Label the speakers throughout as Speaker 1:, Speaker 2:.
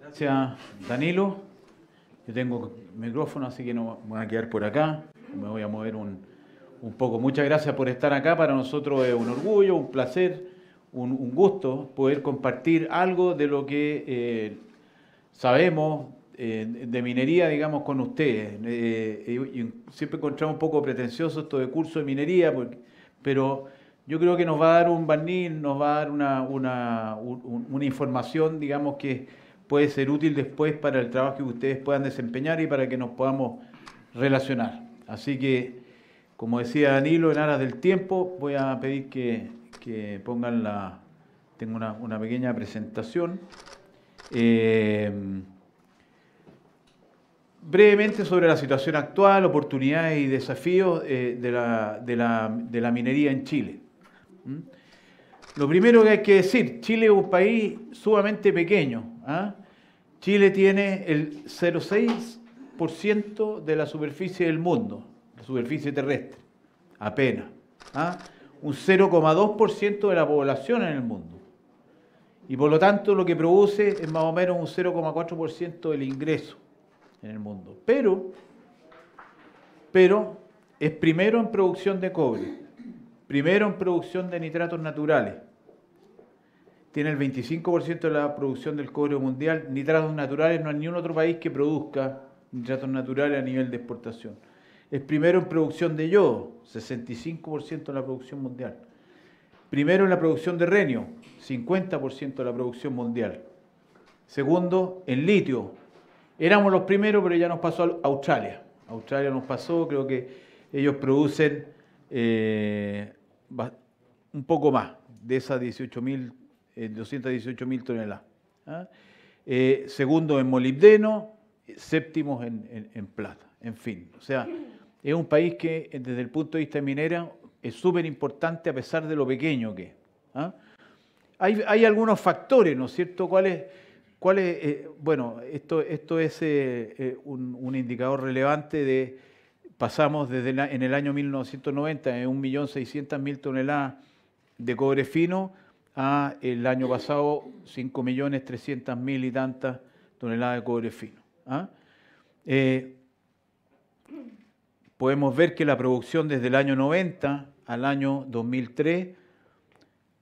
Speaker 1: Gracias, Danilo. Yo tengo micrófono, así que no me voy a quedar por acá. Me voy a mover un poco. Muchas gracias por estar acá. Para nosotros es un orgullo, un placer, un gusto poder compartir algo de lo que sabemos de minería, digamos, con ustedes. Y siempre encontramos un poco pretencioso esto de curso de minería, pero yo creo que nos va a dar un barniz, nos va a dar una información, digamos, que puede ser útil después para el trabajo que ustedes puedan desempeñar y para que nos podamos relacionar. Así que, como decía Danilo, en aras del tiempo, voy a pedir que pongan la... Tengo una pequeña presentación. Brevemente sobre la situación actual, oportunidades y desafíos de la minería en Chile. ¿Mm? Lo primero que hay que decir, Chile es un país sumamente pequeño. ¿Ah? Chile tiene el 0,6% de la superficie del mundo, la superficie terrestre, apenas. ¿Ah? Un 0,2% de la población en el mundo. Y por lo tanto lo que produce es más o menos un 0,4% del ingreso en el mundo. Pero es primero en producción de cobre, primero en producción de nitratos naturales. Tiene el 25% de la producción del cobre mundial. Nitratos naturales, no hay ni un otro país que produzca nitratos naturales a nivel de exportación. Es primero en producción de yodo, 65% de la producción mundial. Primero en la producción de renio, 50% de la producción mundial. Segundo, en litio. Éramos los primeros, pero ya nos pasó a Australia. Australia nos pasó, creo que ellos producen un poco más de esas 218.000 toneladas. ¿Ah? Segundo en molibdeno, séptimos en plata. En fin, o sea, es un país que desde el punto de vista minera es súper importante a pesar de lo pequeño que es. ¿Ah? Hay algunos factores, ¿no es cierto? Bueno, esto es un indicador relevante de, pasamos en el año 1990 de 1.600.000 toneladas de cobre fino a el año pasado 5.300.000 y tantas toneladas de cobre fino. ¿Ah? Podemos ver que la producción desde el año 90 al año 2003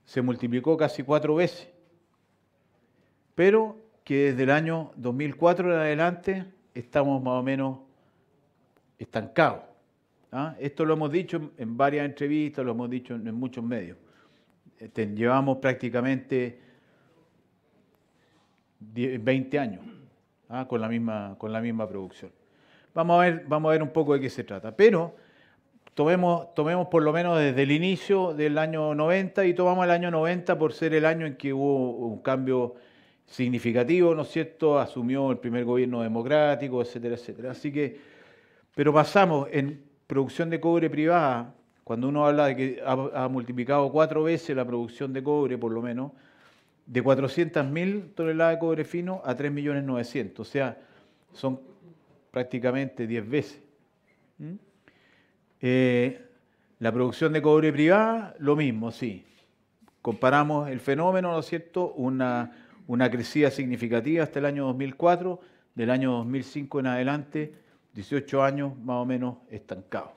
Speaker 1: se multiplicó casi 4 veces, pero que desde el año 2004 en adelante estamos más o menos estancados. ¿Ah? Esto lo hemos dicho en varias entrevistas, lo hemos dicho en muchos medios. Llevamos prácticamente 20 años con la misma producción. Vamos a ver un poco de qué se trata. Pero tomemos por lo menos desde el inicio del año 90 y tomamos el año 90 por ser el año en que hubo un cambio significativo, ¿no es cierto? Asumió el primer gobierno democrático, etcétera, etcétera. Así que, pero pasamos en producción de cobre privada, cuando uno habla de que ha multiplicado 4 veces la producción de cobre, por lo menos, de 400.000 toneladas de cobre fino a 3.900.000. O sea, son prácticamente 10 veces. La producción de cobre privada, lo mismo, sí. Comparamos el fenómeno, ¿no es cierto? Una crecida significativa hasta el año 2004, del año 2005 en adelante, 18 años más o menos estancados.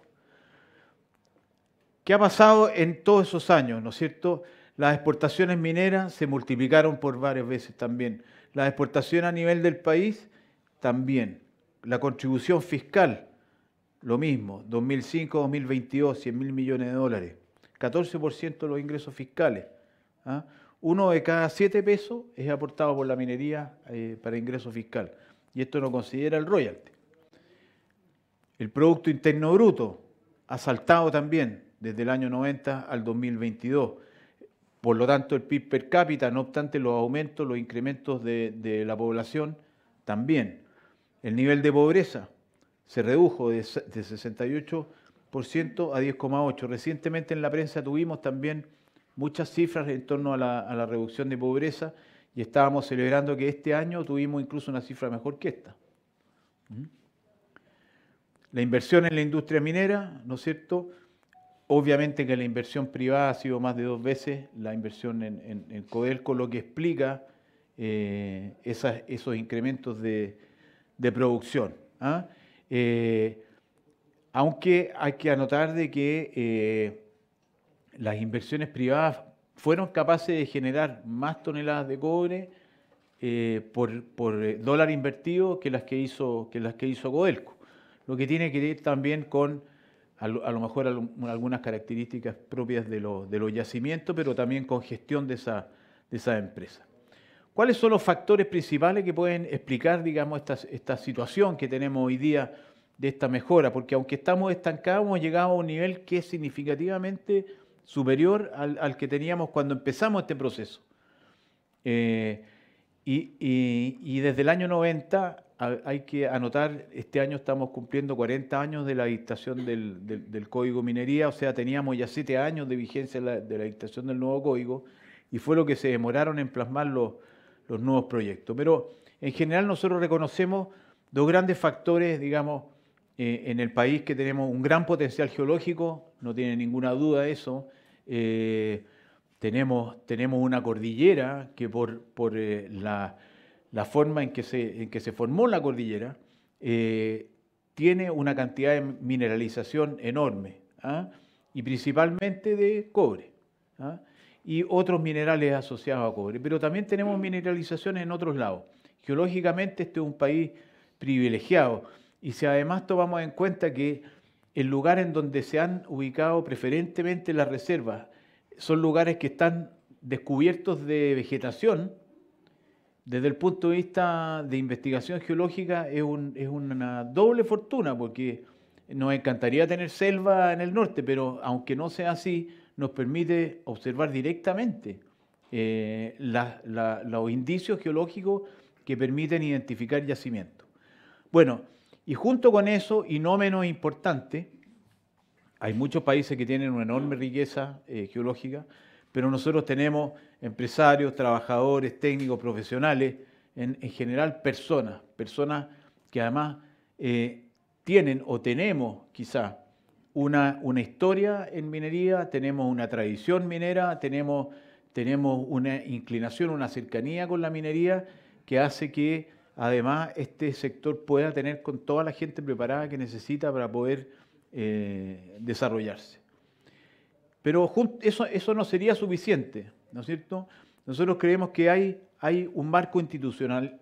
Speaker 1: ¿Qué ha pasado en todos esos años, no es cierto? Las exportaciones mineras se multiplicaron por varias veces también. Las exportaciones a nivel del país también. La contribución fiscal, lo mismo, 2005-2022, 100.000 millones de dólares. 14% de los ingresos fiscales. ¿Ah? 1 de cada 7 pesos es aportado por la minería para ingreso fiscal. Y esto no considera el royalty. El Producto Interno Bruto ha saltado también desde el año 90 al 2022. Por lo tanto, el PIB per cápita, no obstante los aumentos, los incrementos de la población, también. El nivel de pobreza se redujo de 68% a 10,8%. Recientemente en la prensa tuvimos también muchas cifras en torno a la reducción de pobreza y estábamos celebrando que este año tuvimos incluso una cifra mejor que esta. La inversión en la industria minera, ¿no es cierto? Obviamente que la inversión privada ha sido más de 2 veces la inversión en Codelco, lo que explica esos incrementos de producción. ¿Ah? Aunque hay que anotar de que las inversiones privadas fueron capaces de generar más toneladas de cobre por dólar invertido que las que hizo Codelco. Lo que tiene que ver también con a lo mejor algunas características propias de los yacimientos, pero también con gestión de esa empresa. ¿Cuáles son los factores principales que pueden explicar, digamos, esta situación que tenemos hoy día de esta mejora? Porque aunque estamos estancados, hemos llegado a un nivel que es significativamente superior al que teníamos cuando empezamos este proceso. Y desde el año 90 hay que anotar, este año estamos cumpliendo 40 años de la dictación del Código Minería, o sea, teníamos ya 7 años de vigencia de la dictación del nuevo código, y fue lo que se demoraron en plasmar los nuevos proyectos. Pero en general nosotros reconocemos dos grandes factores, digamos, en el país, que tenemos un gran potencial geológico, no tiene ninguna duda eso. Tenemos una cordillera que por la forma en que se formó la cordillera, tiene una cantidad de mineralización enorme, ¿ah? Y principalmente de cobre, ¿ah? Y otros minerales asociados a cobre. Pero también tenemos mineralizaciones en otros lados. Geológicamente este es un país privilegiado. Y si además tomamos en cuenta que el lugar en donde se han ubicado preferentemente las reservas son lugares que están descubiertos de vegetación, desde el punto de vista de investigación geológica es una doble fortuna, porque nos encantaría tener selva en el norte, pero aunque no sea así, nos permite observar directamente los indicios geológicos que permiten identificar yacimientos. Bueno, y junto con eso, y no menos importante, hay muchos países que tienen una enorme riqueza geológica, pero nosotros tenemos empresarios, trabajadores, técnicos, profesionales, en general personas que además tienen o tenemos quizá una historia en minería, tenemos una tradición minera, tenemos una inclinación, una cercanía con la minería que hace que además este sector pueda tener con toda la gente preparada que necesita para poder desarrollarse. Pero eso no sería suficiente, ¿no es cierto? Nosotros creemos que hay un marco institucional,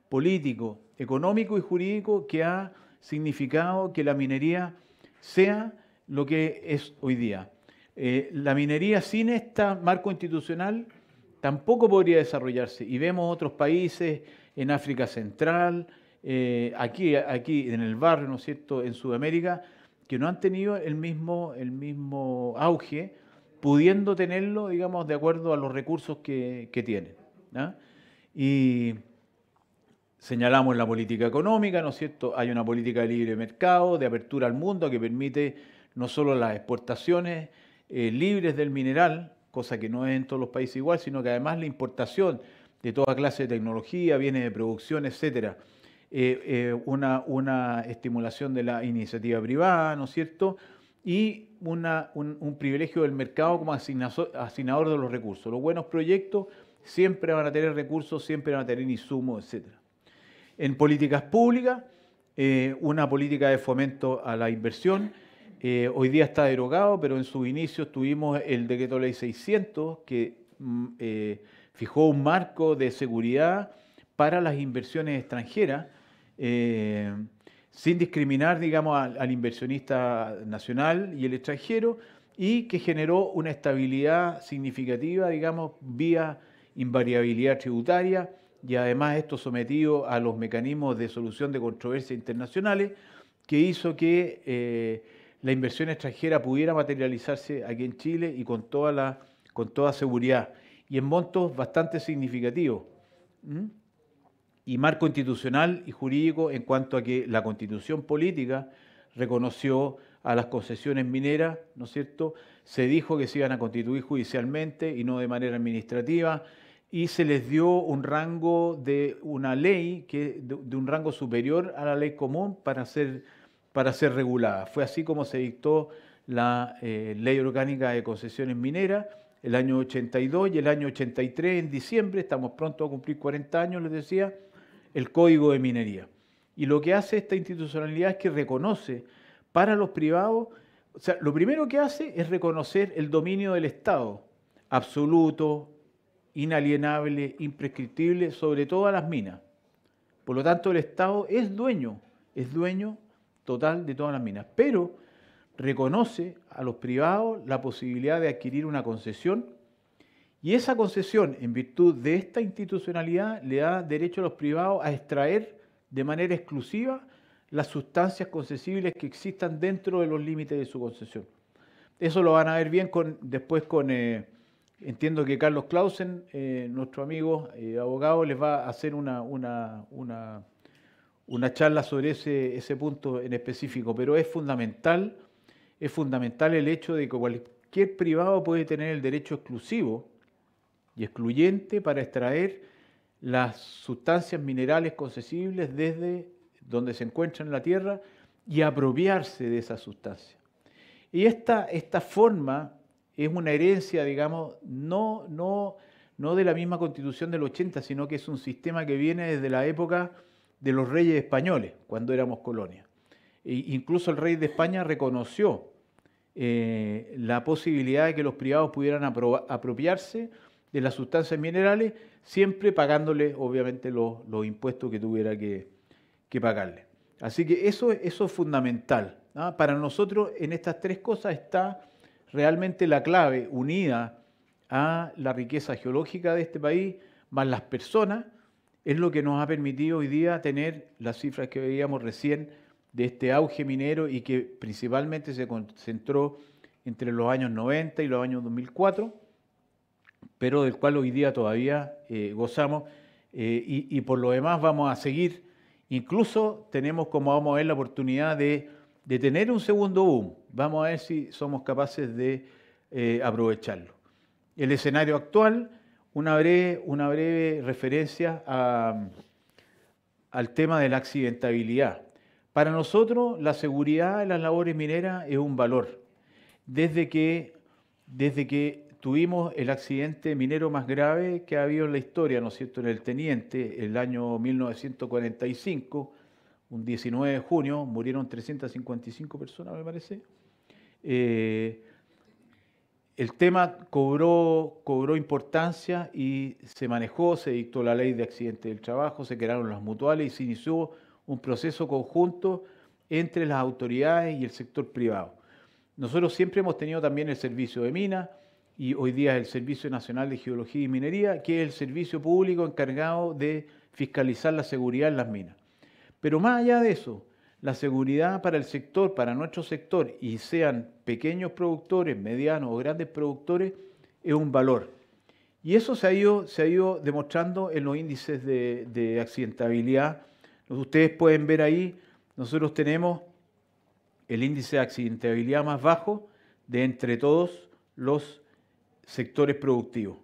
Speaker 1: político, económico y jurídico que ha significado que la minería sea lo que es hoy día. La minería sin este marco institucional tampoco podría desarrollarse. Y vemos otros países en África Central, aquí en el barrio, ¿no es cierto?, en Sudamérica, que no han tenido el mismo auge, pudiendo tenerlo, digamos, de acuerdo a los recursos que tienen, ¿no? Y señalamos la política económica, ¿no es cierto? Hay una política de libre mercado, de apertura al mundo, que permite no solo las exportaciones libres del mineral, cosa que no es en todos los países igual, sino que además la importación de toda clase de tecnología, bienes de producción, etcétera. Una estimulación de la iniciativa privada, ¿no es cierto? Y un privilegio del mercado como asignador de los recursos. Los buenos proyectos siempre van a tener recursos, siempre van a tener insumos, etcétera. En políticas públicas, una política de fomento a la inversión. Hoy día está derogado, pero en sus inicios tuvimos el Decreto Ley 600, que fijó un marco de seguridad para las inversiones extranjeras, sin discriminar, digamos, al inversionista nacional y el extranjero, y que generó una estabilidad significativa, digamos, vía invariabilidad tributaria, y además esto sometido a los mecanismos de solución de controversias internacionales, que hizo que la inversión extranjera pudiera materializarse aquí en Chile y con toda seguridad, y en montos bastante significativos. Y marco institucional y jurídico en cuanto a que la Constitución política reconoció a las concesiones mineras, ¿no es cierto? Se dijo que se iban a constituir judicialmente y no de manera administrativa, y se les dio un rango de una ley, de un rango superior a la ley común para ser regulada. Fue así como se dictó la Ley Orgánica de Concesiones Mineras, el año 82 y el año 83, en diciembre, estamos pronto a cumplir 40 años, les decía, el Código de Minería. Y lo que hace esta institucionalidad es que reconoce para los privados, o sea, lo primero que hace es reconocer el dominio del Estado, absoluto, inalienable, imprescriptible, sobre todas las minas. Por lo tanto, el Estado es dueño total de todas las minas, pero reconoce a los privados la posibilidad de adquirir una concesión y esa concesión, en virtud de esta institucionalidad, le da derecho a los privados a extraer de manera exclusiva las sustancias concesibles que existan dentro de los límites de su concesión. Eso lo van a ver bien después con, entiendo que Carlos Clausen, nuestro amigo abogado, les va a hacer una charla sobre ese punto en específico, pero es fundamental el hecho de que cualquier privado puede tener el derecho exclusivo y excluyente para extraer las sustancias minerales concesibles desde donde se encuentran en la tierra y apropiarse de esas sustancias. Y esta forma es una herencia, digamos, no de la misma Constitución del 80, sino que es un sistema que viene desde la época de los reyes españoles, cuando éramos colonia. E incluso el rey de España reconoció la posibilidad de que los privados pudieran apropiarse de las sustancias minerales, siempre pagándole, obviamente, los impuestos que tuviera que pagarle. Así que eso es fundamental, ¿no? Para nosotros, en estas tres cosas está realmente la clave, unida a la riqueza geológica de este país, más las personas, es lo que nos ha permitido hoy día tener las cifras que veíamos recién de este auge minero y que principalmente se concentró entre los años 90 y los años 2004, pero del cual hoy día todavía gozamos y por lo demás vamos a seguir. Incluso tenemos, como vamos a ver, la oportunidad de tener un segundo boom. Vamos a ver si somos capaces de aprovecharlo. El escenario actual, una breve referencia al tema de la accidentabilidad. Para nosotros, la seguridad en las labores mineras es un valor. Desde que tuvimos el accidente minero más grave que ha habido en la historia, ¿no es cierto?, en el Teniente, el año 1945, un 19 de junio, murieron 355 personas, me parece. El tema cobró importancia y se manejó, se dictó la ley de accidentes del trabajo, se crearon las mutuales y se inició un proceso conjunto entre las autoridades y el sector privado. Nosotros siempre hemos tenido también el servicio de minas y hoy día es el Servicio Nacional de Geología y Minería, que es el servicio público encargado de fiscalizar la seguridad en las minas. Pero más allá de eso, la seguridad para el sector, para nuestro sector, y sean pequeños productores, medianos o grandes productores, es un valor. Y eso se ha ido demostrando en los índices de accidentabilidad. Ustedes pueden ver ahí, nosotros tenemos el índice de accidentabilidad más bajo de entre todos los sectores productivos.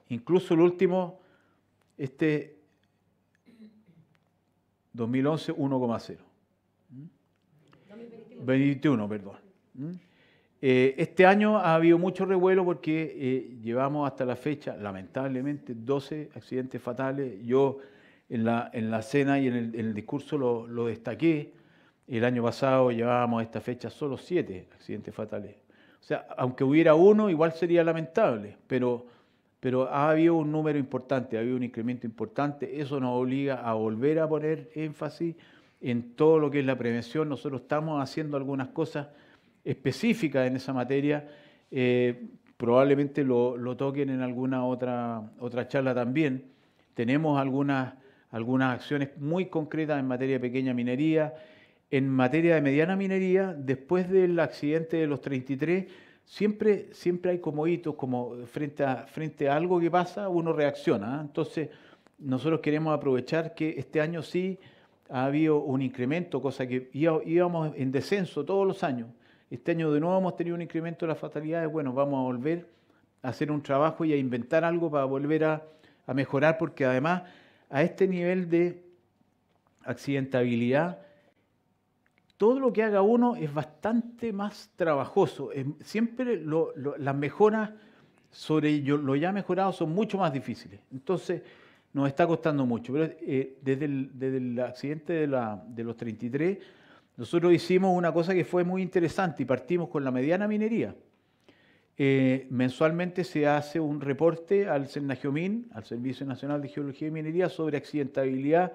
Speaker 1: Incluso el último, 2011, 1,0. 2021, perdón. Este año ha habido mucho revuelo porque llevamos hasta la fecha, lamentablemente, 12 accidentes fatales. Yo en la cena y en el discurso lo destaqué. El año pasado llevábamos a esta fecha solo 7 accidentes fatales. O sea, aunque hubiera uno, igual sería lamentable, pero ha habido un número importante, ha habido un incremento importante. Eso nos obliga a volver a poner énfasis en todo lo que es la prevención. Nosotros estamos haciendo algunas cosas específicas en esa materia. Probablemente lo toquen en alguna otra charla también. Tenemos algunas acciones muy concretas en materia de pequeña minería. En materia de mediana minería, después del accidente de los 33, siempre hay como hitos, como frente a algo que pasa, uno reacciona. Entonces, nosotros queremos aprovechar que este año sí ha habido un incremento, cosa que íbamos en descenso todos los años. Este año de nuevo hemos tenido un incremento de las fatalidades. Bueno, vamos a volver a hacer un trabajo y a inventar algo para volver a mejorar, porque además a este nivel de accidentabilidad, todo lo que haga uno es bastante más trabajoso. Siempre las mejoras sobre lo ya mejorado son mucho más difíciles. Entonces, nos está costando mucho. Pero desde el accidente de los 33, nosotros hicimos una cosa que fue muy interesante y partimos con la mediana minería. Mensualmente se hace un reporte al Senagiomin, al Servicio Nacional de Geología y Minería, sobre accidentabilidad,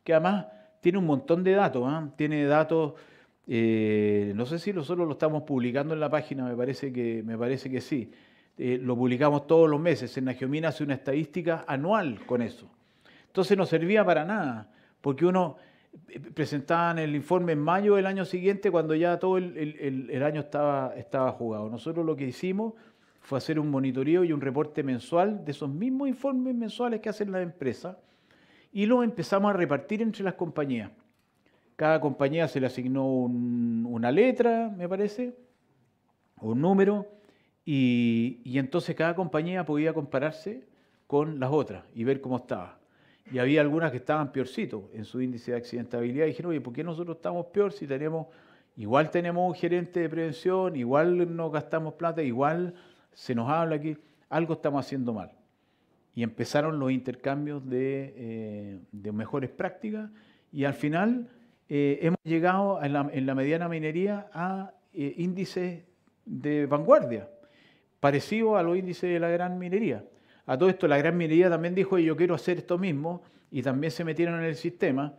Speaker 1: que además tiene un montón de datos. Tiene datos, no sé si nosotros lo estamos publicando en la página, me parece que sí. Lo publicamos todos los meses. Senagiomin hace una estadística anual con eso. Entonces no servía para nada, porque uno presentaban el informe en mayo del año siguiente cuando ya todo el año estaba jugado. Nosotros lo que hicimos fue hacer un monitoreo y un reporte mensual de esos mismos informes mensuales que hacen las empresas y los empezamos a repartir entre las compañías. Cada compañía se le asignó una letra, me parece, un número, y entonces cada compañía podía compararse con las otras y ver cómo estaba. Y había algunas que estaban peorcitos en su índice de accidentabilidad y dijeron, oye, ¿por qué nosotros estamos peor si igual tenemos un gerente de prevención, igual nos gastamos plata, igual se nos habla aquí, algo estamos haciendo mal? Y empezaron los intercambios de mejores prácticas y al final hemos llegado en la mediana minería a índices de vanguardia, parecido a los índices de la gran minería. A todo esto, la gran minería también dijo, yo quiero hacer esto mismo, y también se metieron en el sistema.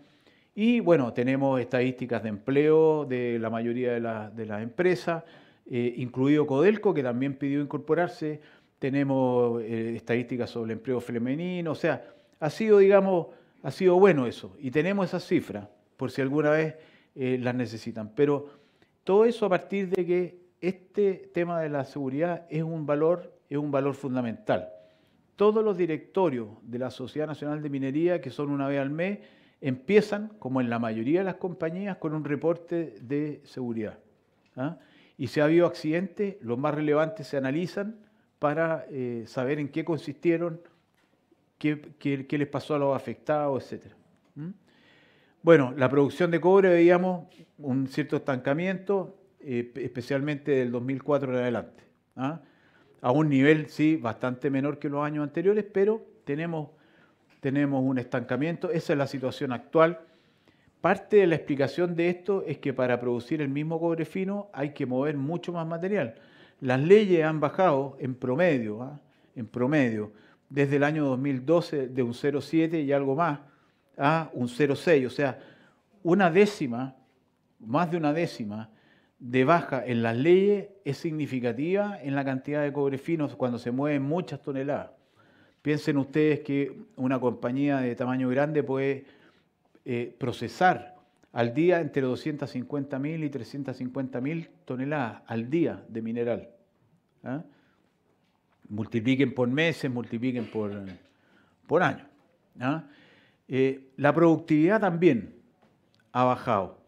Speaker 1: Y bueno, tenemos estadísticas de empleo de la mayoría de las empresas, incluido Codelco, que también pidió incorporarse. Tenemos estadísticas sobre el empleo femenino, o sea, ha sido, digamos, ha sido bueno eso. Y tenemos esas cifras, por si alguna vez las necesitan. Pero todo eso a partir de que este tema de la seguridad es un valor fundamental. Todos los directorios de la Sociedad Nacional de Minería, que son una vez al mes, empiezan, como en la mayoría de las compañías, con un reporte de seguridad. Y si ha habido accidentes, los más relevantes se analizan para saber en qué consistieron, qué les pasó a los afectados, etc. Bueno, la producción de cobre veíamos un cierto estancamiento, especialmente del 2004 en adelante. A un nivel, sí, bastante menor que los años anteriores, pero tenemos un estancamiento. Esa es la situación actual. Parte de la explicación de esto es que para producir el mismo cobre fino hay que mover mucho más material. Las leyes han bajado en promedio, desde el año 2012 de un 0,7 y algo más a un 0,6. O sea, más de una décima de baja en las leyes es significativa en la cantidad de cobre fino cuando se mueven muchas toneladas. Piensen ustedes que una compañía de tamaño grande puede procesar al día entre 250.000 y 350.000 toneladas al día de mineral. Multipliquen por meses, multipliquen por años. La productividad también ha bajado.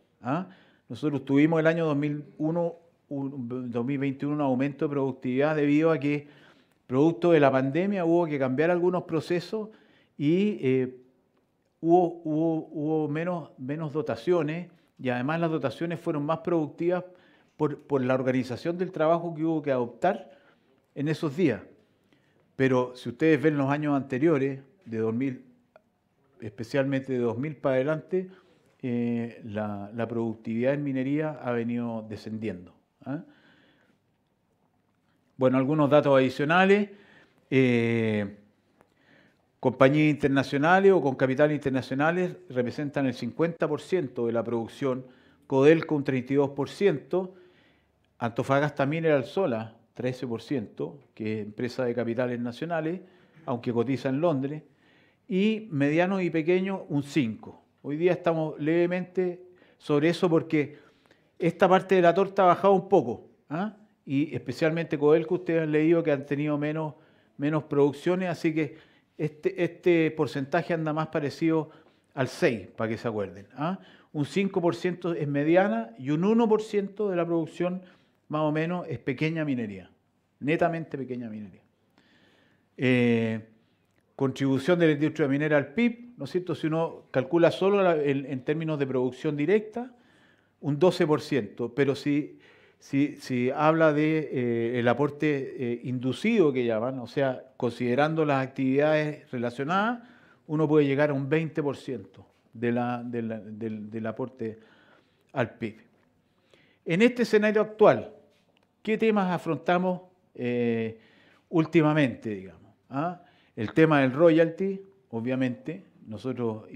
Speaker 1: Nosotros tuvimos el año 2021 un aumento de productividad debido a que, producto de la pandemia, hubo que cambiar algunos procesos y hubo menos dotaciones, y además las dotaciones fueron más productivas por la organización del trabajo que hubo que adoptar en esos días. Pero si ustedes ven los años anteriores, de 2000, especialmente de 2000 para adelante, la productividad en minería ha venido descendiendo. Bueno, algunos datos adicionales. Compañías internacionales o con capital internacionales representan el 50% de la producción, Codelco un 32%, Antofagasta Mineral Sola 13%, que es empresa de capitales nacionales, aunque cotiza en Londres, y medianos y pequeños un 5%. Hoy día estamos levemente sobre eso porque esta parte de la torta ha bajado un poco, y especialmente Codelco, ustedes han leído que han tenido menos producciones, así que este porcentaje anda más parecido al 6%, para que se acuerden. Un 5% es mediana y un 1% de la producción más o menos es pequeña minería, netamente pequeña minería. Contribución de la industria minera al PIB, ¿no es cierto? Si uno calcula solo en términos de producción directa, un 12%, pero si habla de el aporte inducido que llaman, o sea, considerando las actividades relacionadas, uno puede llegar a un 20% del aporte al PIB. En este escenario actual, ¿qué temas afrontamos últimamente, digamos? El tema del royalty, obviamente. Nosotros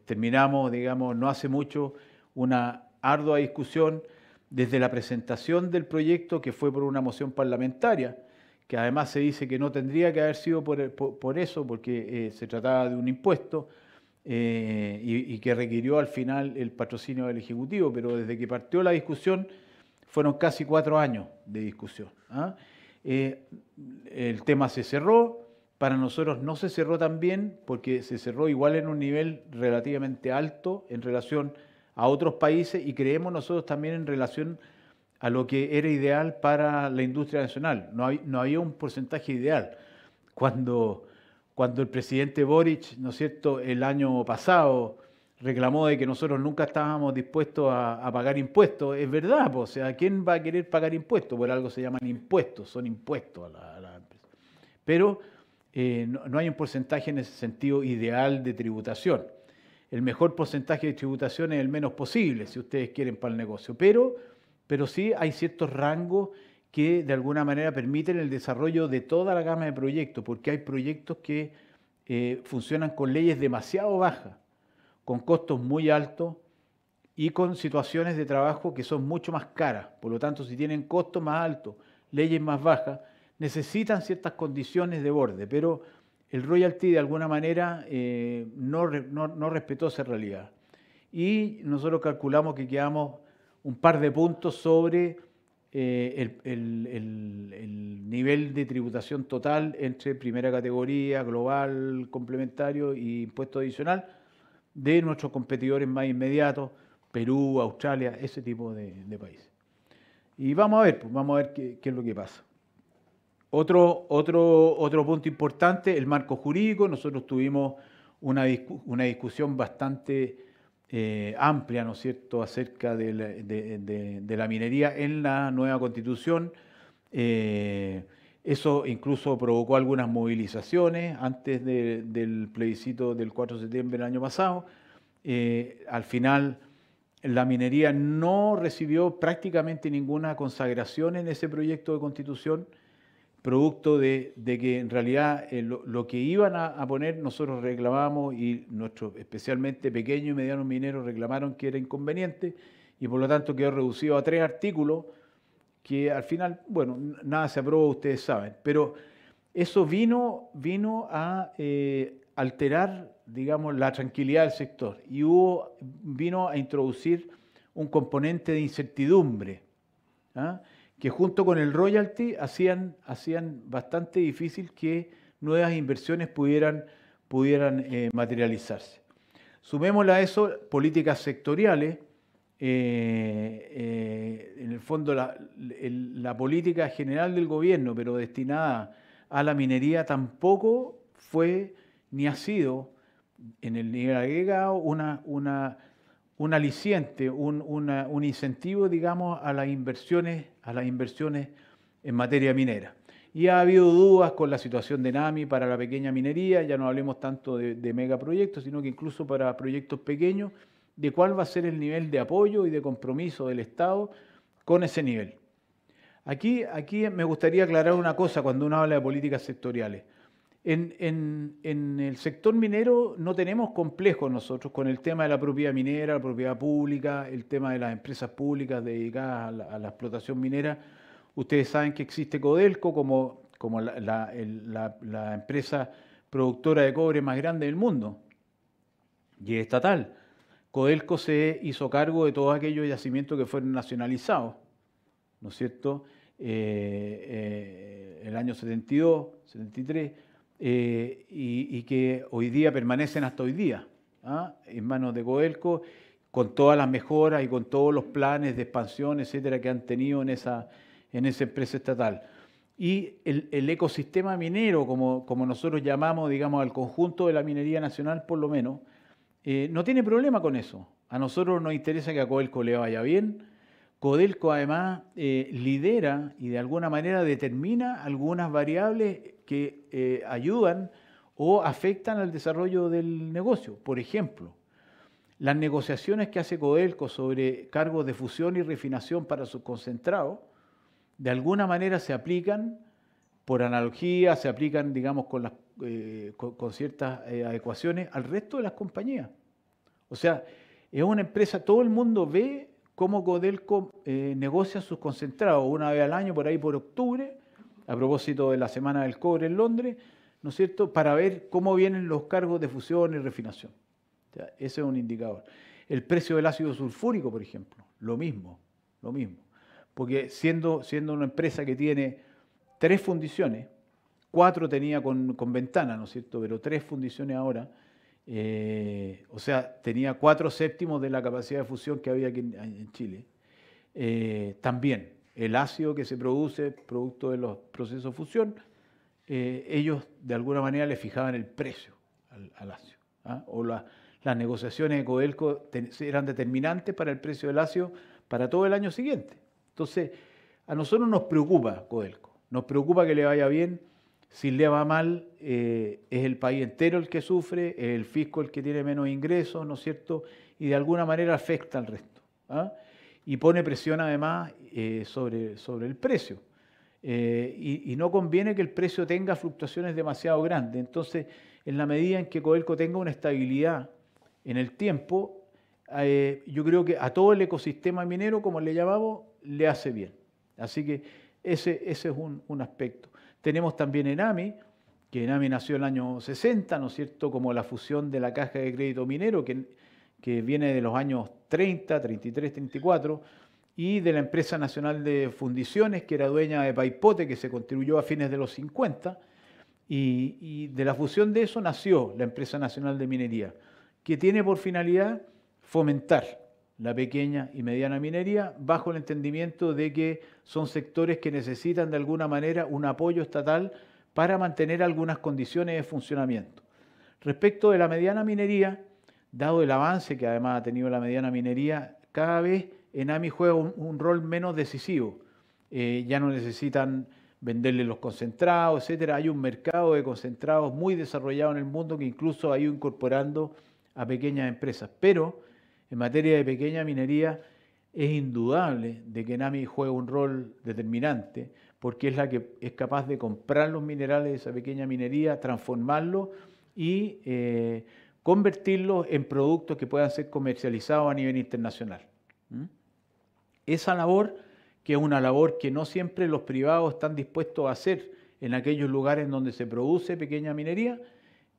Speaker 1: terminamos, digamos, no hace mucho, una ardua discusión desde la presentación del proyecto, que fue por una moción parlamentaria, que además se dice que no tendría que haber sido por eso, porque se trataba de un impuesto, y que requirió al final el patrocinio del Ejecutivo, pero desde que partió la discusión fueron casi 4 años de discusión. El tema se cerró, para nosotros no se cerró tan bien, porque se cerró igual en un nivel relativamente alto en relación a otros países, y creemos nosotros también en relación a lo que era ideal para la industria nacional. No había un porcentaje ideal. Cuando el presidente Boric, ¿no es cierto?, el año pasado reclamó de que nosotros nunca estábamos dispuestos a pagar impuestos, es verdad, pues, o sea, ¿quién va a querer pagar impuestos? Por algo se llaman impuestos, son impuestos a la empresa. Pero no hay un porcentaje en ese sentido ideal de tributación. El mejor porcentaje de tributación es el menos posible, si ustedes quieren, para el negocio. Pero sí hay ciertos rangos que de alguna manera permiten el desarrollo de toda la gama de proyectos, porque hay proyectos que funcionan con leyes demasiado bajas, con costos muy altos y con situaciones de trabajo que son mucho más caras. Por lo tanto, si tienen costos más altos, leyes más bajas, necesitan ciertas condiciones de borde, pero el royalty de alguna manera no respetó esa realidad. Y nosotros calculamos que quedamos un par de puntos sobre el nivel de tributación total entre primera categoría, global, complementario y impuesto adicional de nuestros competidores más inmediatos, Perú, Australia, ese tipo de países. Y vamos a ver, pues, vamos a ver qué es lo que pasa. Otro punto importante, el marco jurídico. Nosotros tuvimos una discusión bastante amplia, ¿no es cierto?, acerca de la minería en la nueva Constitución. Eso incluso provocó algunas movilizaciones antes del plebiscito del 4 de septiembre del año pasado. Al final, la minería no recibió prácticamente ninguna consagración en ese proyecto de Constitución, producto de que en realidad lo que iban a poner nosotros reclamamos, y nuestros especialmente pequeños y medianos mineros reclamaron que era inconveniente, y por lo tanto quedó reducido a 3 artículos que al final, bueno, nada se aprobó, ustedes saben, pero eso vino a alterar, digamos, la tranquilidad del sector, y vino a introducir un componente de incertidumbre, que junto con el royalty hacían bastante difícil que nuevas inversiones pudieran materializarse. Sumémosle a eso políticas sectoriales. En el fondo la política general del gobierno, pero destinada a la minería, tampoco fue ni ha sido en el nivel agregado un aliciente, un incentivo, digamos, a las inversiones en materia minera. Y ha habido dudas con la situación de NAMI para la pequeña minería, ya no hablemos tanto de megaproyectos, sino que incluso para proyectos pequeños, de cuál va a ser el nivel de apoyo y de compromiso del Estado con ese nivel. Aquí me gustaría aclarar una cosa cuando uno habla de políticas sectoriales. En el sector minero no tenemos complejos nosotros con el tema de la propiedad minera, la propiedad pública, el tema de las empresas públicas dedicadas a la explotación minera. Ustedes saben que existe Codelco como la empresa productora de cobre más grande del mundo, y es estatal. Codelco se hizo cargo de todos aquellos yacimientos que fueron nacionalizados, ¿no es cierto?, el año 72, 73, y que hoy día permanecen hasta hoy día, en manos de Codelco, con todas las mejoras y con todos los planes de expansión, etcétera, que han tenido en esa empresa estatal. Y el ecosistema minero, como nosotros llamamos, digamos, al conjunto de la minería nacional, por lo menos, no tiene problema con eso. A nosotros nos interesa que a Codelco le vaya bien. Codelco además lidera y de alguna manera determina algunas variables que ayudan o afectan al desarrollo del negocio. Por ejemplo, las negociaciones que hace Codelco sobre cargos de fusión y refinación para sus concentrados, de alguna manera se aplican por analogía, se aplican, digamos, con ciertas adecuaciones al resto de las compañías. O sea, es una empresa, todo el mundo ve cómo Codelco negocia sus concentrados una vez al año, por ahí por octubre, a propósito de la Semana del Cobre en Londres, ¿no es cierto?, para ver cómo vienen los cargos de fusión y refinación. O sea, ese es un indicador. El precio del ácido sulfúrico, por ejemplo, lo mismo. Porque siendo una empresa que tiene 3 fundiciones, 4 tenía con ventana, ¿no es cierto?, pero 3 fundiciones ahora, o sea, tenía 4/7 de la capacidad de fusión que había aquí en Chile. También el ácido que se produce producto de los procesos de fusión, ellos de alguna manera le fijaban el precio al ácido. O las negociaciones de Codelco eran determinantes para el precio del ácido para todo el año siguiente. Entonces, a nosotros nos preocupa Codelco, nos preocupa que le vaya bien. Si le va mal, es el país entero el que sufre, es el fisco el que tiene menos ingresos, ¿no es cierto? Y de alguna manera afecta al resto. Y pone presión además sobre el precio. Y no conviene que el precio tenga fluctuaciones demasiado grandes. Entonces, en la medida en que Codelco tenga una estabilidad en el tiempo, yo creo que a todo el ecosistema minero, como le llamamos, le hace bien. Así que ese es un aspecto. Tenemos también Enami, que Enami nació en el año 60, ¿no es cierto?, como la fusión de la Caja de Crédito Minero, que viene de los años 30, 33, 34, y de la Empresa Nacional de Fundiciones, que era dueña de Paipote, que se contribuyó a fines de los 50, y de la fusión de eso nació la Empresa Nacional de Minería, que tiene por finalidad fomentar la pequeña y mediana minería bajo el entendimiento de que son sectores que necesitan de alguna manera un apoyo estatal para mantener algunas condiciones de funcionamiento. Respecto de la mediana minería, dado el avance que además ha tenido la mediana minería, cada vez Enami juega un rol menos decisivo. Ya no necesitan venderle los concentrados, etcétera. Hay un mercado de concentrados muy desarrollado en el mundo que incluso ha ido incorporando a pequeñas empresas. Pero en materia de pequeña minería es indudable de que Enami juega un rol determinante porque es la que es capaz de comprar los minerales de esa pequeña minería, transformarlos y convertirlos en productos que puedan ser comercializados a nivel internacional. Esa labor, que es una labor que no siempre los privados están dispuestos a hacer en aquellos lugares donde se produce pequeña minería,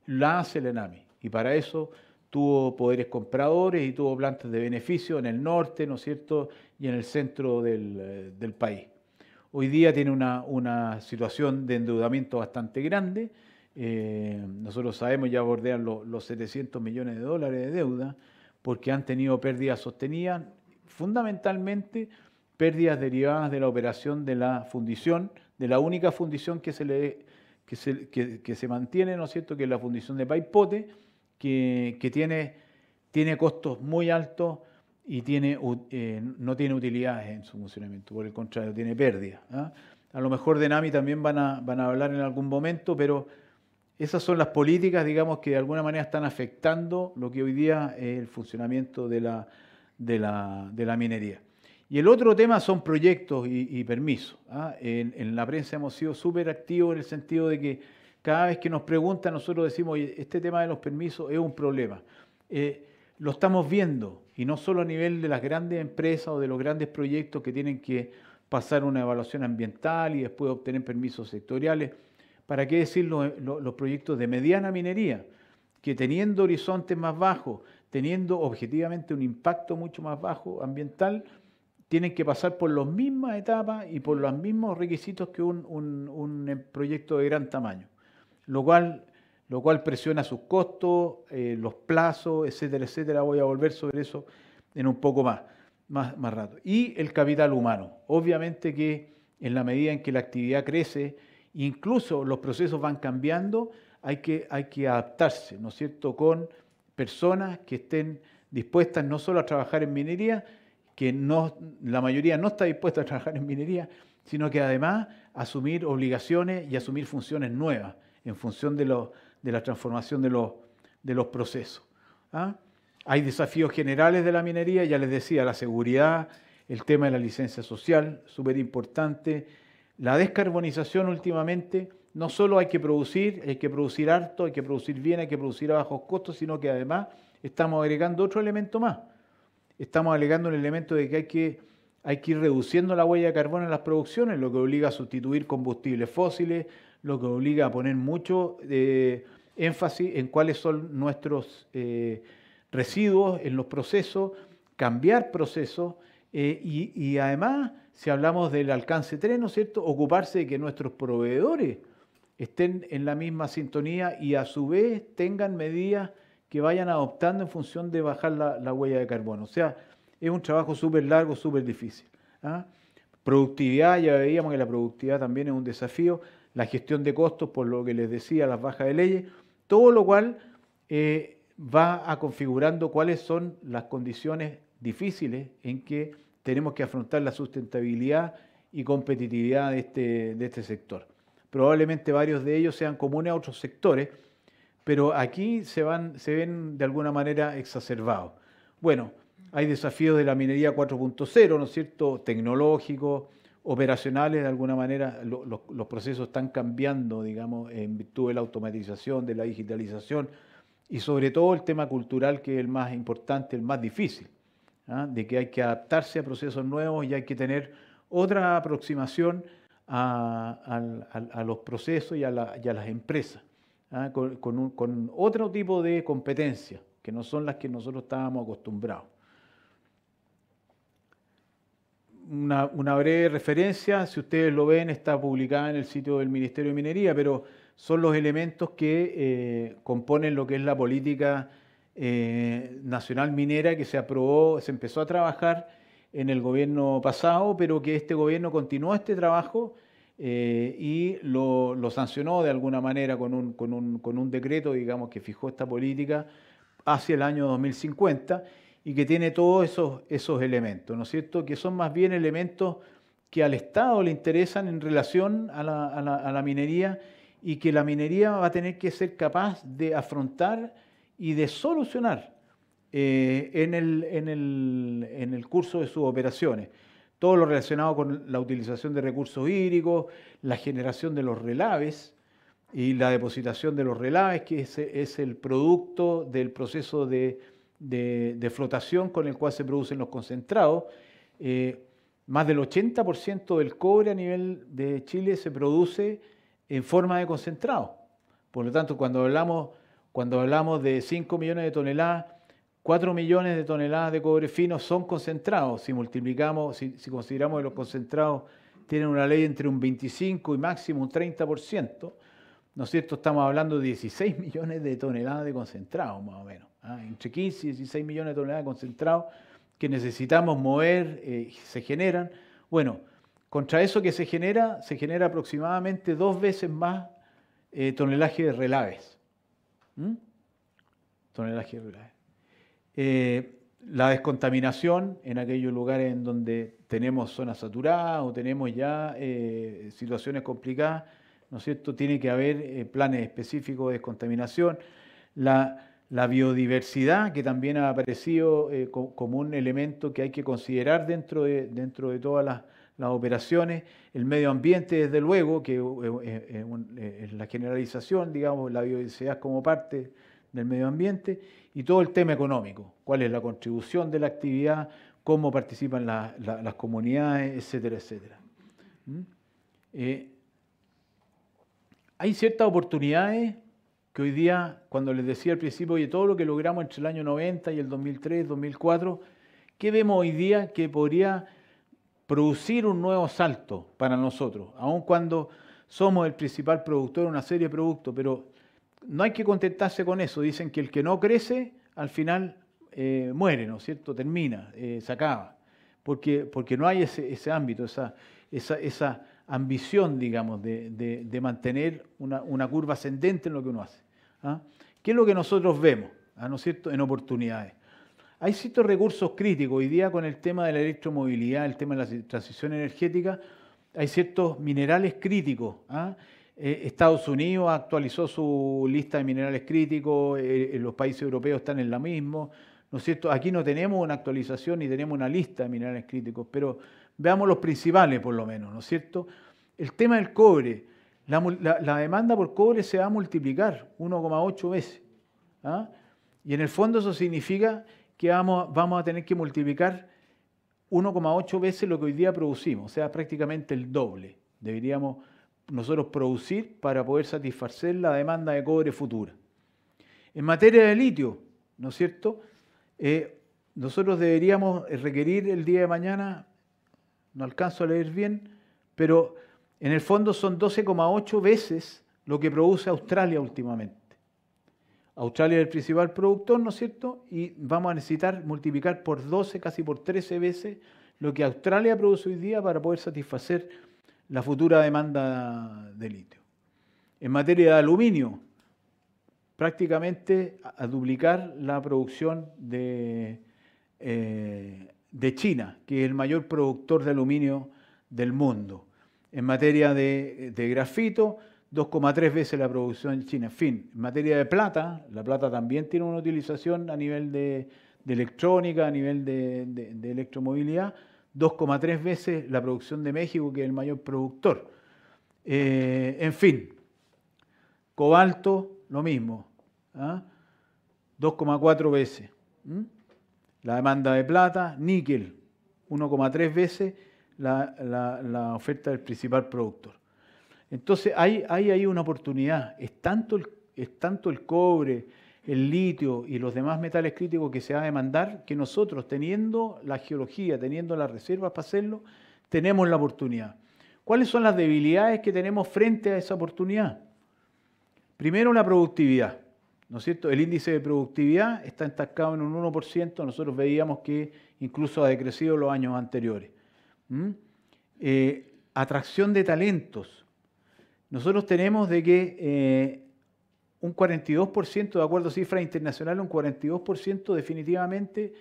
Speaker 1: la hace el Enami. Y para eso tuvo poderes compradores y tuvo plantas de beneficio en el norte, ¿no es cierto?, y en el centro del país. Hoy día tiene una situación de endeudamiento bastante grande. Nosotros sabemos, ya bordean los 700 millones de dólares de deuda, porque han tenido pérdidas sostenidas, fundamentalmente pérdidas derivadas de la operación de la fundición, de la única fundición que se mantiene, ¿no es cierto?, que es la fundición de Paipote, que tiene costos muy altos y no tiene utilidades en su funcionamiento, por el contrario, tiene pérdidas. A lo mejor de Enami también van a hablar en algún momento, pero esas son las políticas, digamos, que de alguna manera están afectando lo que hoy día es el funcionamiento de la minería. Y el otro tema son proyectos y permisos. En la prensa hemos sido súper activos en el sentido de que cada vez que nos preguntan, nosotros decimos, oye, este tema de los permisos es un problema. Lo estamos viendo, y no solo a nivel de las grandes empresas o de los grandes proyectos que tienen que pasar una evaluación ambiental y después obtener permisos sectoriales. ¿Para qué decir los proyectos de mediana minería? Que teniendo horizontes más bajos, teniendo objetivamente un impacto mucho más bajo ambiental, tienen que pasar por las mismas etapas y por los mismos requisitos que un proyecto de gran tamaño, lo cual presiona sus costos, los plazos, etcétera, etcétera. Voy a volver sobre eso en un poco más rato. Y el capital humano. Obviamente que en la medida en que la actividad crece, incluso los procesos van cambiando, hay que adaptarse, ¿no es cierto?, con personas que estén dispuestas no solo a trabajar en minería, que no, la mayoría no está dispuesta a trabajar en minería, sino que además asumir obligaciones y asumir funciones nuevas en función de la transformación de los procesos. ¿Ah? Hay desafíos generales de la minería, ya les decía, la seguridad, el tema de la licencia social, súper importante. La descarbonización últimamente, no solo hay que producir harto, hay que producir bien, hay que producir a bajos costos, sino que además estamos agregando otro elemento más. Estamos agregando un elemento de que hay que ir reduciendo la huella de carbono en las producciones, lo que obliga a sustituir combustibles fósiles, lo que obliga a poner mucho énfasis en cuáles son nuestros residuos en los procesos, cambiar procesos y además, si hablamos del alcance 3, ¿no es cierto?, ocuparse de que nuestros proveedores estén en la misma sintonía y a su vez tengan medidas que vayan adoptando en función de bajar la huella de carbono. O sea, es un trabajo súper largo, súper difícil. ¿Ah? Productividad, ya veíamos que la productividad también es un desafío. La gestión de costos, por lo que les decía, las bajas de leyes, todo lo cual va a configurando cuáles son las condiciones difíciles en que tenemos que afrontar la sustentabilidad y competitividad de este sector. Probablemente varios de ellos sean comunes a otros sectores, pero aquí se ven de alguna manera exacerbados. Bueno, hay desafíos de la minería 4.0, ¿no es cierto?, tecnológicos, operacionales, de alguna manera los procesos están cambiando, digamos, en virtud de la automatización, de la digitalización, y sobre todo el tema cultural, que es el más importante, el más difícil, ¿ah? De que hay que adaptarse a procesos nuevos y hay que tener otra aproximación a los procesos y a las empresas. ¿Ah? Con otro tipo de competencias, que no son las que nosotros estábamos acostumbrados. Una breve referencia, si ustedes lo ven, está publicada en el sitio del Ministerio de Minería, pero son los elementos que componen lo que es la política nacional minera que se aprobó, se empezó a trabajar en el gobierno pasado, pero que este gobierno continuó este trabajo y lo sancionó de alguna manera con un decreto, digamos, que fijó esta política hacia el año 2050 y que tiene todos esos elementos, ¿no es cierto?, que son más bien elementos que al Estado le interesan en relación a la minería y que la minería va a tener que ser capaz de afrontar y de solucionar en el curso de sus operaciones. Todo lo relacionado con la utilización de recursos hídricos, la generación de los relaves y la depositación de los relaves, que es el producto del proceso de flotación con el cual se producen los concentrados. Más del 80% del cobre a nivel de Chile se produce en forma de concentrado. Por lo tanto, cuando hablamos de 5 millones de toneladas, 4 millones de toneladas de cobre fino son concentrados. Si multiplicamos, si consideramos que los concentrados tienen una ley entre un 25 y máximo un 30%, ¿no es cierto?, estamos hablando de 16 millones de toneladas de concentrados, más o menos. Entre 15 y 16 millones de toneladas de concentrados que necesitamos mover, se generan. Bueno, contra eso que se genera aproximadamente 2 veces más tonelaje de relaves. Tonelaje de relaves. La descontaminación en aquellos lugares en donde tenemos zonas saturadas o tenemos ya situaciones complicadas, ¿no es cierto?, tiene que haber planes específicos de descontaminación. La biodiversidad, que también ha aparecido como un elemento que hay que considerar dentro de todas las operaciones. El medio ambiente, desde luego, que es la generalización, digamos, la biodiversidad como parte del medio ambiente, y todo el tema económico, cuál es la contribución de la actividad, cómo participan las comunidades, etcétera, etcétera. Hay ciertas oportunidades que hoy día, cuando les decía al principio, oye, todo lo que logramos entre el año 90 y el 2003, 2004, ¿qué vemos hoy día que podría producir un nuevo salto para nosotros? Aun cuando somos el principal productor de una serie de productos, pero no hay que contentarse con eso. Dicen que el que no crece, al final muere, ¿no es cierto?, termina, se acaba, porque no hay ese ámbito, esa ambición, digamos, de mantener una curva ascendente en lo que uno hace. ¿Ah? ¿Qué es lo que nosotros vemos? ¿no es cierto?, en oportunidades. Hay ciertos recursos críticos. Hoy día con el tema de la electromovilidad, el tema de la transición energética, hay ciertos minerales críticos. Estados Unidos actualizó su lista de minerales críticos, los países europeos están en la misma, ¿no es cierto? Aquí no tenemos una actualización ni tenemos una lista de minerales críticos, pero veamos los principales por lo menos, ¿no es cierto? El tema del cobre, la demanda por cobre se va a multiplicar 1,8 veces. Y en el fondo eso significa que vamos a tener que multiplicar 1,8 veces lo que hoy día producimos, o sea, prácticamente el doble. Deberíamos nosotros producir para poder satisfacer la demanda de cobre futura. En materia de litio, ¿no es cierto?, nosotros deberíamos requerir el día de mañana, no alcanzo a leer bien, pero en el fondo son 12,8 veces lo que produce Australia últimamente. Australia es el principal productor, ¿no es cierto?, y vamos a necesitar multiplicar por 12, casi por 13 veces lo que Australia produce hoy día para poder satisfacer la futura demanda de litio. En materia de aluminio, prácticamente a duplicar la producción de China, que es el mayor productor de aluminio del mundo. En materia de grafito, 2,3 veces la producción en China. En fin, en materia de plata, la plata también tiene una utilización a nivel de electrónica, a nivel de electromovilidad, 2,3 veces la producción de México, que es el mayor productor. En fin, cobalto, lo mismo, 2,4 veces. La demanda de plata, níquel, 1,3 veces la oferta del principal productor. Entonces hay ahí una oportunidad. Es tanto el cobre, el litio y los demás metales críticos que se va a demandar, que nosotros, teniendo la geología, teniendo las reservas para hacerlo, tenemos la oportunidad. ¿Cuáles son las debilidades que tenemos frente a esa oportunidad? Primero, la productividad, ¿no es cierto? El índice de productividad está estancado en un 1%, nosotros veíamos que incluso ha decrecido los años anteriores. Atracción de talentos. Nosotros tenemos de que un 42%, de acuerdo a cifras internacionales, un 42% definitivamente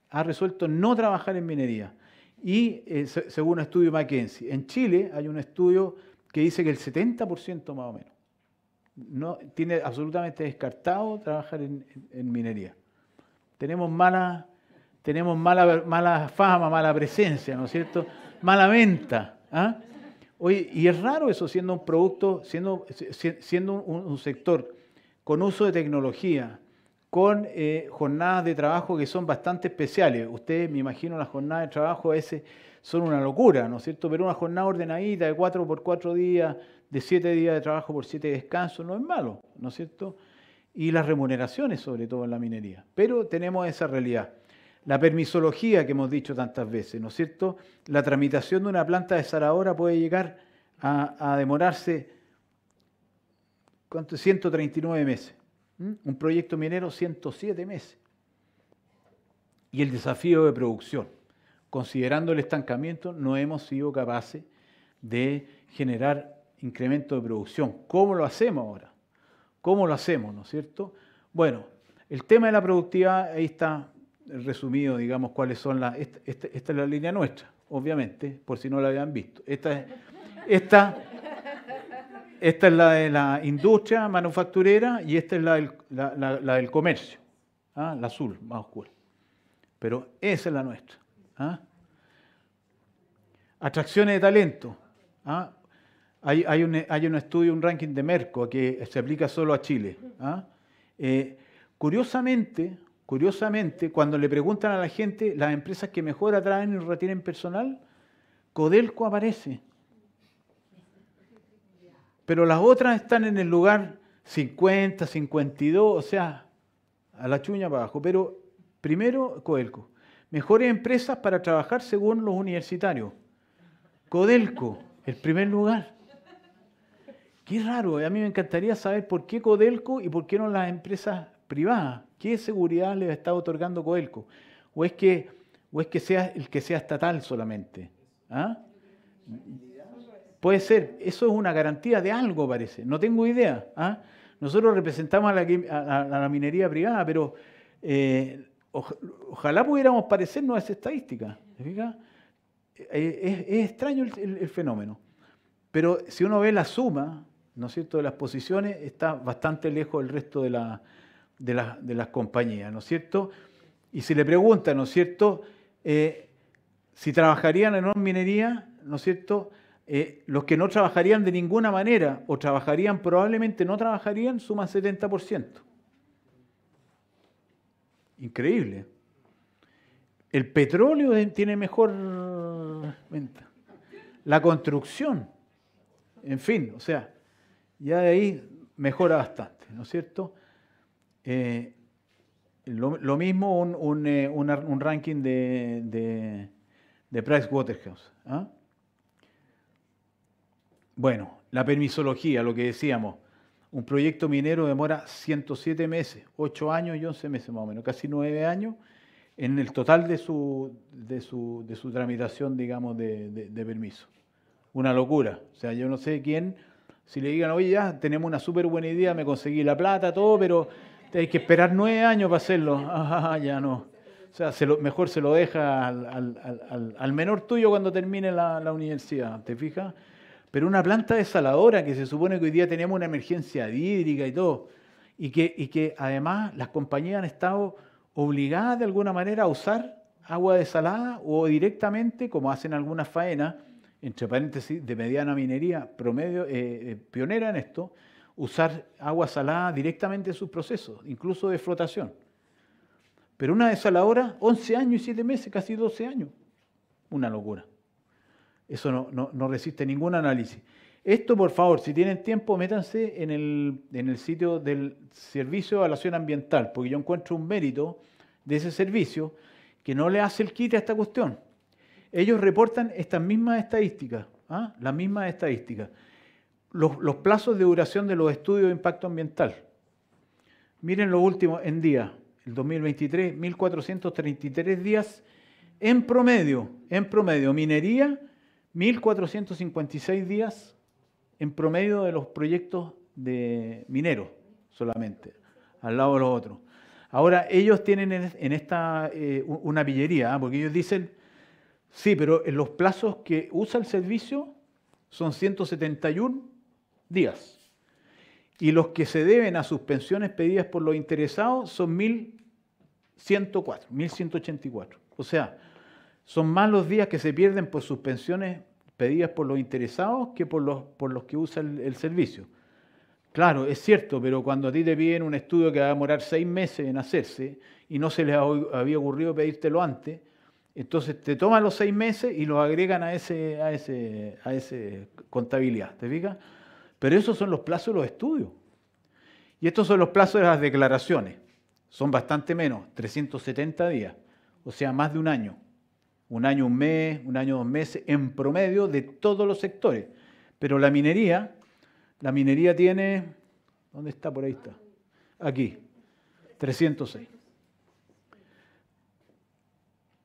Speaker 1: ha resuelto no trabajar en minería. Y según un estudio McKinsey, en Chile hay un estudio que dice que el 70% más o menos no tiene absolutamente descartado trabajar en minería. Tenemos mala fama, mala presencia, ¿no es cierto? Mala venta. Oye, y es raro eso, siendo un producto, siendo un sector con uso de tecnología, con jornadas de trabajo que son bastante especiales. Ustedes, me imagino, las jornadas de trabajo a veces son una locura, ¿no es cierto? Pero una jornada ordenadita de 4 por 4 días, de 7 días de trabajo por 7 descansos, no es malo, ¿no es cierto? Y las remuneraciones, sobre todo en la minería. Pero tenemos esa realidad. La permisología que hemos dicho tantas veces, ¿no es cierto? La tramitación de una planta desaladora puede llegar a demorarse, ¿cuánto? 139 meses. Un proyecto minero, 107 meses. Y el desafío de producción. Considerando el estancamiento, no hemos sido capaces de generar incremento de producción. ¿Cómo lo hacemos ahora? ¿Cómo lo hacemos, no es cierto? Bueno, el tema de la productividad, ahí está resumido, digamos, cuáles son las... Esta es la línea nuestra, obviamente, por si no la habían visto. Esta es la de la industria manufacturera y esta es la del comercio, la azul, más oscura. Pero esa es la nuestra. Atracciones de talento. Hay un estudio, un ranking de Merco que se aplica solo a Chile. Curiosamente, cuando le preguntan a la gente las empresas que mejor atraen y retienen personal, Codelco aparece. Pero las otras están en el lugar 50, 52, o sea, a la chuña para abajo. Pero primero, Codelco. Mejores empresas para trabajar según los universitarios. Codelco, el primer lugar. Qué raro, a mí me encantaría saber por qué Codelco y por qué no las empresas privadas. ¿Qué seguridad les está otorgando Codelco? ¿O es que sea el que sea estatal solamente? Puede ser, eso es una garantía de algo, parece. No tengo idea. Nosotros representamos a la minería privada, pero ojalá pudiéramos parecernos a esa estadística. ¿Se fija? Es extraño el fenómeno. Pero si uno ve la suma, ¿no es cierto?, de las posiciones, está bastante lejos del resto de las compañías, ¿no es cierto? Y si le preguntan, ¿no es cierto?, si trabajarían en minería, ¿no es cierto?, los que no trabajarían de ninguna manera o trabajarían, probablemente no trabajarían, suman 70%. Increíble. El petróleo tiene mejor venta. La construcción, en fin, o sea, ya de ahí mejora bastante, ¿no es cierto? Lo mismo un ranking de Pricewaterhouse. ¿Ah? Bueno, la permisología, lo que decíamos, un proyecto minero demora 107 meses, 8 años y 11 meses más o menos, casi 9 años en el total de su tramitación, digamos, de permiso. Una locura. O sea, yo no sé quién, si le digan, oye, ya tenemos una súper buena idea, me conseguí la plata, todo, pero hay que esperar 9 años para hacerlo. Ah, ya no. O sea, mejor se lo deja al menor tuyo cuando termine la universidad, ¿te fijas? Pero una planta desaladora, que se supone que hoy día tenemos una emergencia hídrica y todo, y que además las compañías han estado obligadas de alguna manera a usar agua desalada o directamente, como hacen algunas faenas, entre paréntesis, de mediana minería, promedio, pionera en esto, usar agua salada directamente en sus procesos, incluso de flotación. Pero una desaladora, 11 años y 7 meses, casi 12 años. Una locura. Eso no resiste ningún análisis. Esto, por favor, si tienen tiempo, métanse en el sitio del Servicio de Evaluación Ambiental, porque yo encuentro un mérito de ese servicio que no le hace el quite a esta cuestión. Ellos reportan estas mismas estadísticas, ¿ah? Las mismas estadísticas. Los plazos de duración de los estudios de impacto ambiental. Miren los últimos en días, el 2023, 1.433 días en promedio, minería, 1.456 días en promedio de los proyectos de mineros solamente, al lado de los otros. Ahora, ellos tienen en esta una pillería, ¿eh? Porque ellos dicen, sí, pero en los plazos que usa el servicio son 171 días. Y los que se deben a suspensiones pedidas por los interesados son 1.104, 1.184. O sea, son más los días que se pierden por suspensiones pedidas por los interesados que por los que usa el servicio. Claro, es cierto, pero cuando a ti te piden un estudio que va a demorar 6 meses en hacerse y no se les había ocurrido pedírtelo antes, entonces te toman los 6 meses y los agregan a ese contabilidad, ¿te fijas? Pero esos son los plazos de los estudios. Y estos son los plazos de las declaraciones. Son bastante menos, 370 días, o sea, más de un año. Un año, un mes, un año, 2 meses, en promedio de todos los sectores. Pero la minería tiene, ¿dónde está? Por ahí está. Aquí, 306.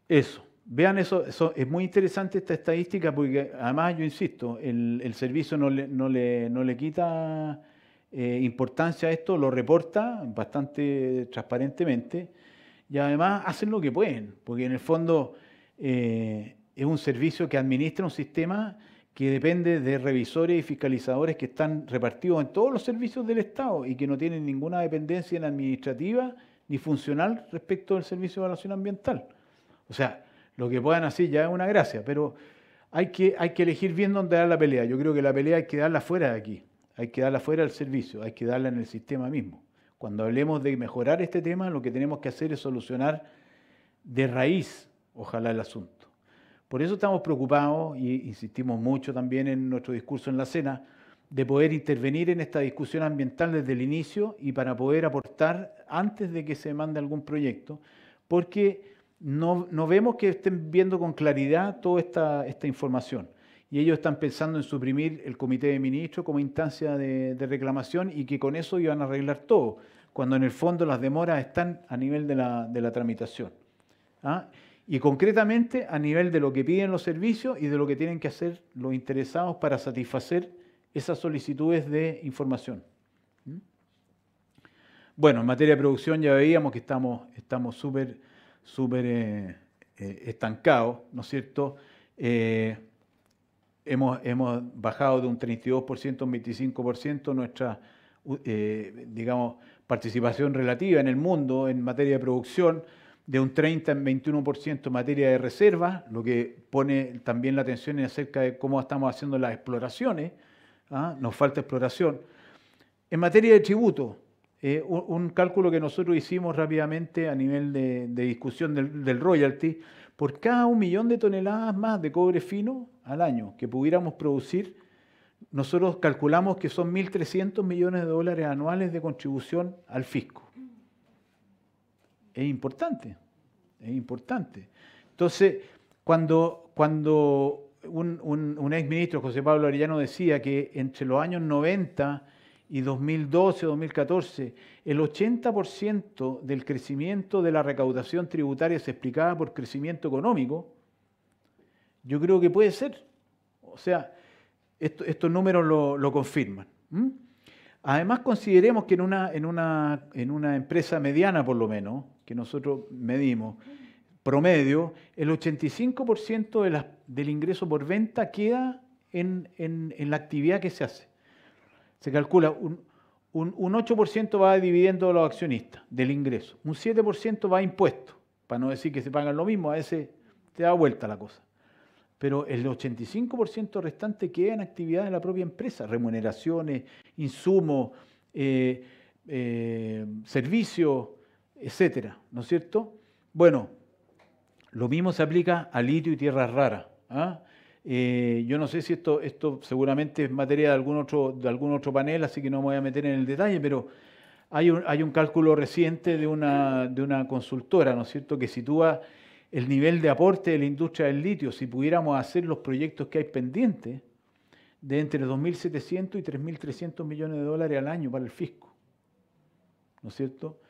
Speaker 1: Eso. Vean eso, es muy interesante esta estadística porque además, yo insisto, el servicio no le quita importancia a esto, lo reporta bastante transparentemente y además hacen lo que pueden, porque en el fondo es un servicio que administra un sistema que depende de revisores y fiscalizadores que están repartidos en todos los servicios del Estado y que no tienen ninguna dependencia ni administrativa ni funcional respecto del servicio de evaluación ambiental. O sea, lo que puedan hacer ya es una gracia, pero hay que elegir bien dónde dar la pelea. Yo creo que la pelea hay que darla fuera de aquí, hay que darla fuera del servicio, hay que darla en el sistema mismo. Cuando hablemos de mejorar este tema, lo que tenemos que hacer es solucionar de raíz, ojalá, el asunto. Por eso estamos preocupados, y insistimos mucho también en nuestro discurso en la cena, de poder intervenir en esta discusión ambiental desde el inicio y para poder aportar antes de que se mande algún proyecto, porque no vemos que estén viendo con claridad toda esta información. Y ellos están pensando en suprimir el comité de ministros como instancia de reclamación y que con eso iban a arreglar todo, cuando en el fondo las demoras están a nivel de la tramitación. ¿Ah? Y concretamente a nivel de lo que piden los servicios y de lo que tienen que hacer los interesados para satisfacer esas solicitudes de información. Bueno, en materia de producción ya veíamos que estamos súper estancados, ¿no es cierto? Eh, hemos bajado de un 32% a un 25% nuestra, digamos, participación relativa en el mundo en materia de producción, de un 30 en 21% en materia de reservas, lo que pone también la atención en acerca de cómo estamos haciendo las exploraciones. ¿Ah? Nos falta exploración. En materia de tributo, un cálculo que nosotros hicimos rápidamente a nivel de discusión del royalty, por cada 1 millón de toneladas más de cobre fino al año que pudiéramos producir, nosotros calculamos que son 1.300 millones de dólares anuales de contribución al fisco. Es importante, es importante. Entonces, cuando un exministro, José Pablo Arellano, decía que entre los años 90 y 2012 o 2014, el 80% del crecimiento de la recaudación tributaria se explicaba por crecimiento económico, yo creo que puede ser. O sea, estos números lo confirman. Además, consideremos que en una empresa mediana, por lo menos, que nosotros medimos, promedio, el 85% del ingreso por venta queda en la actividad que se hace. Se calcula un 8% va a dividendo a los accionistas del ingreso, un 7% va a impuestos, para no decir que se pagan lo mismo, a veces te da vuelta la cosa. Pero el 85% restante queda en actividad de la propia empresa, remuneraciones, insumos, servicios, etcétera, ¿no es cierto? Bueno, lo mismo se aplica a litio y tierras raras. ¿Ah? Yo no sé si esto seguramente es materia de algún otro panel, así que no me voy a meter en el detalle, pero hay un cálculo reciente de una consultora, ¿no es cierto?, que sitúa el nivel de aporte de la industria del litio, si pudiéramos hacer los proyectos que hay pendientes, de entre 2.700 y 3.300 millones de dólares al año para el fisco, ¿no es cierto?,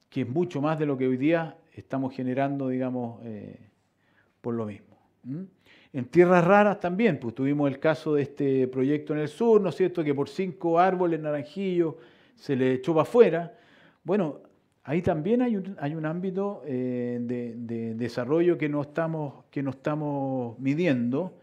Speaker 1: que es mucho más de lo que hoy día estamos generando, digamos, por lo mismo. En tierras raras también, pues tuvimos el caso de este proyecto en el sur, ¿no es cierto?, que por 5 árboles naranjillos se le echó para afuera. Bueno, ahí también hay un ámbito de desarrollo que no estamos midiendo,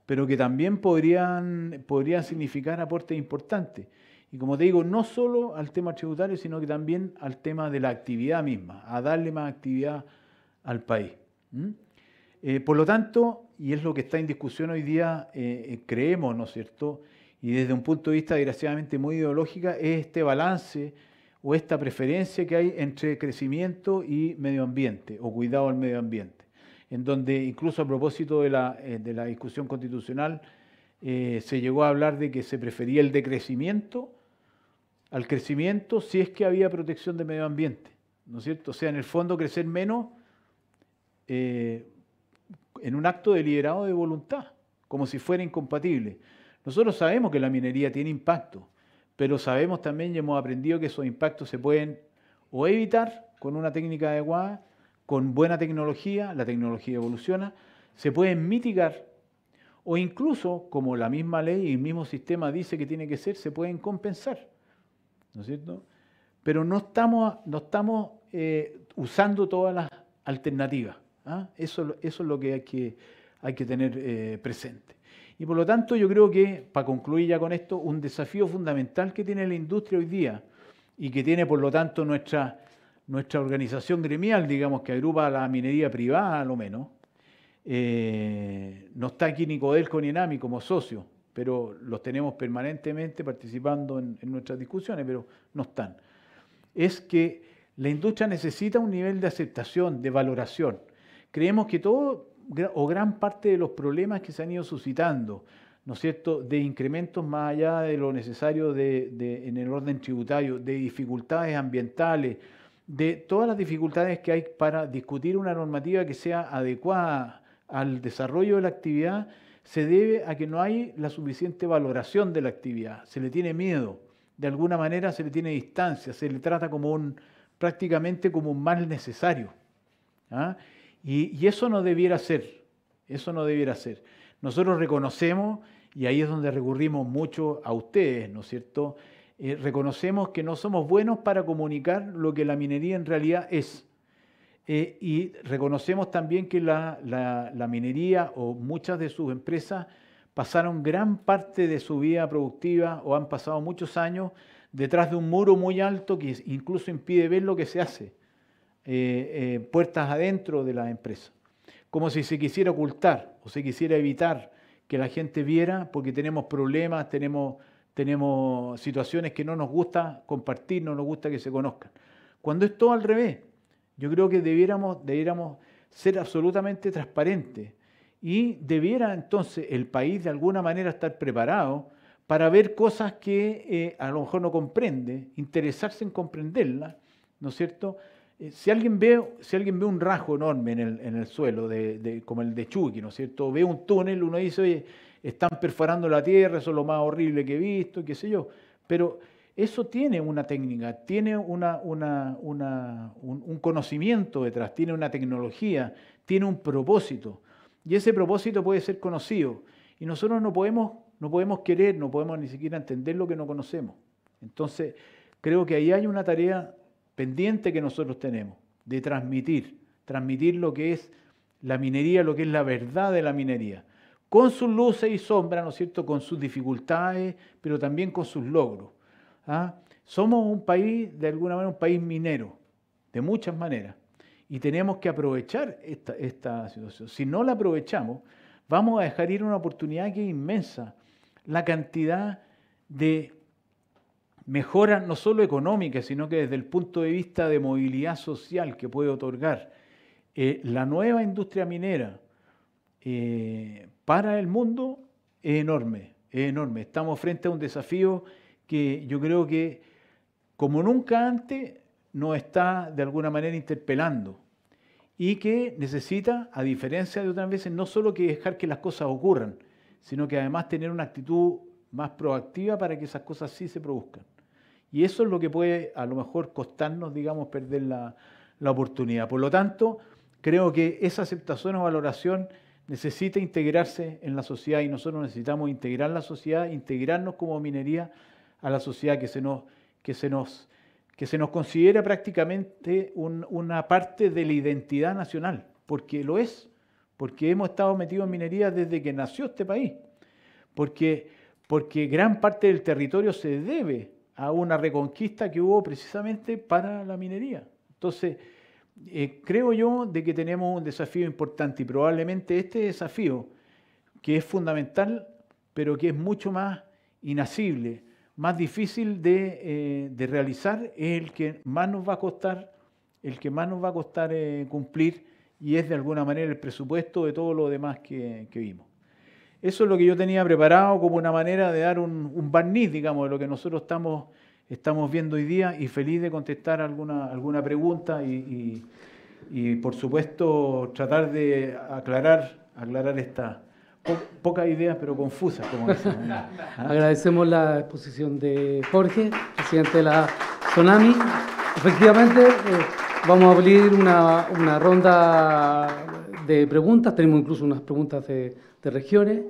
Speaker 1: pero que también podrían significar aportes importantes. Y como te digo, no solo al tema tributario, sino que también al tema de la actividad misma, a darle más actividad al país. Por lo tanto, y es lo que está en discusión hoy día, creemos, ¿no es cierto?, y desde un punto de vista desgraciadamente muy ideológica, es este balance o esta preferencia que hay entre crecimiento y medio ambiente, o cuidado al medio ambiente, en donde incluso a propósito de la discusión constitucional se llegó a hablar de que se prefería el decrecimiento al crecimiento si es que había protección del medio ambiente, ¿no es cierto? O sea, en el fondo crecer menos en un acto deliberado de voluntad, como si fuera incompatible. Nosotros sabemos que la minería tiene impacto, pero sabemos también y hemos aprendido que esos impactos se pueden o evitar con una técnica adecuada, con buena tecnología, la tecnología evoluciona, se pueden mitigar o incluso, como la misma ley y el mismo sistema dice que tiene que ser, se pueden compensar, ¿no es cierto? Pero no estamos usando todas las alternativas. ¿Ah? Eso es lo que hay que tener presente. Y por lo tanto yo creo que, para concluir ya con esto, un desafío fundamental que tiene la industria hoy día y que tiene por lo tanto nuestra organización gremial, digamos, que agrupa a la minería privada a lo menos, no está aquí ni Codelco ni Enami como socios, pero los tenemos permanentemente participando en nuestras discusiones, pero no están. Es que la industria necesita un nivel de aceptación, de valoración. Creemos que todo o gran parte de los problemas que se han ido suscitando, ¿no es cierto?, de incrementos más allá de lo necesario en el orden tributario, de dificultades ambientales, de todas las dificultades que hay para discutir una normativa que sea adecuada al desarrollo de la actividad, se debe a que no hay la suficiente valoración de la actividad, se le tiene miedo, de alguna manera se le tiene distancia, se le trata prácticamente como un mal necesario. ¿Ah? Y eso no debiera ser, eso no debiera ser. Nosotros reconocemos, y ahí es donde recurrimos mucho a ustedes, ¿no es cierto?, reconocemos que no somos buenos para comunicar lo que la minería en realidad es. Y reconocemos también que la minería o muchas de sus empresas pasaron gran parte de su vida productiva o han pasado muchos años detrás de un muro muy alto que incluso impide ver lo que se hace, puertas adentro de las empresas, como si se quisiera ocultar o se quisiera evitar que la gente viera porque tenemos problemas, tenemos situaciones que no nos gusta compartir, no nos gusta que se conozcan. Cuando es todo al revés, yo creo que debiéramos ser absolutamente transparentes y debiera entonces el país de alguna manera estar preparado para ver cosas que a lo mejor no comprende, interesarse en comprenderlas, ¿no es cierto? Si alguien ve un rasgo enorme en el suelo, como el de Chuqui, ¿no es cierto? O ve un túnel, uno dice, oye, están perforando la tierra, eso es lo más horrible que he visto, qué sé yo. Pero eso tiene una técnica, tiene un conocimiento detrás, tiene una tecnología, tiene un propósito. Y ese propósito puede ser conocido. Y nosotros no podemos querer, no podemos ni siquiera entender lo que no conocemos. Entonces, creo que ahí hay una tarea pendiente que nosotros tenemos, de transmitir lo que es la minería, lo que es la verdad de la minería, con sus luces y sombras, ¿no es cierto?, con sus dificultades, pero también con sus logros. ¿Ah? Somos un país, de alguna manera, un país minero, de muchas maneras, y tenemos que aprovechar esta situación. Si no la aprovechamos, vamos a dejar ir una oportunidad que es inmensa, la cantidad de mejoras no solo económicas, sino que desde el punto de vista de movilidad social que puede otorgar la nueva industria minera para el mundo es enorme, es enorme. Estamos frente a un desafío que yo creo que como nunca antes nos está de alguna manera interpelando y que necesita, a diferencia de otras veces, no solo que dejar que las cosas ocurran, sino que además tener una actitud más proactiva para que esas cosas sí se produzcan. Y eso es lo que puede a lo mejor costarnos, digamos, perder la oportunidad. Por lo tanto, creo que esa aceptación o valoración necesita integrarse en la sociedad y nosotros necesitamos integrar la sociedad, integrarnos como minería a la sociedad que se nos considera prácticamente una parte de la identidad nacional, porque lo es, porque hemos estado metidos en minería desde que nació este país, porque gran parte del territorio se debe a una reconquista que hubo precisamente para la minería. Entonces, creo yo de que tenemos un desafío importante y probablemente este desafío, que es fundamental, pero que es mucho más inasible, más difícil de realizar, es el que más nos va a costar, cumplir, y es de alguna manera el presupuesto de todo lo demás que vimos. Eso es lo que yo tenía preparado como una manera de dar un barniz, digamos, de lo que nosotros estamos viendo hoy día, y feliz de contestar alguna pregunta y por supuesto tratar de aclarar esta pocas ideas pero confusas, como dicen.
Speaker 2: Agradecemos la exposición de Jorge, presidente de la SONAMI. Efectivamente, vamos a abrir una ronda de preguntas, tenemos incluso unas preguntas de regiones.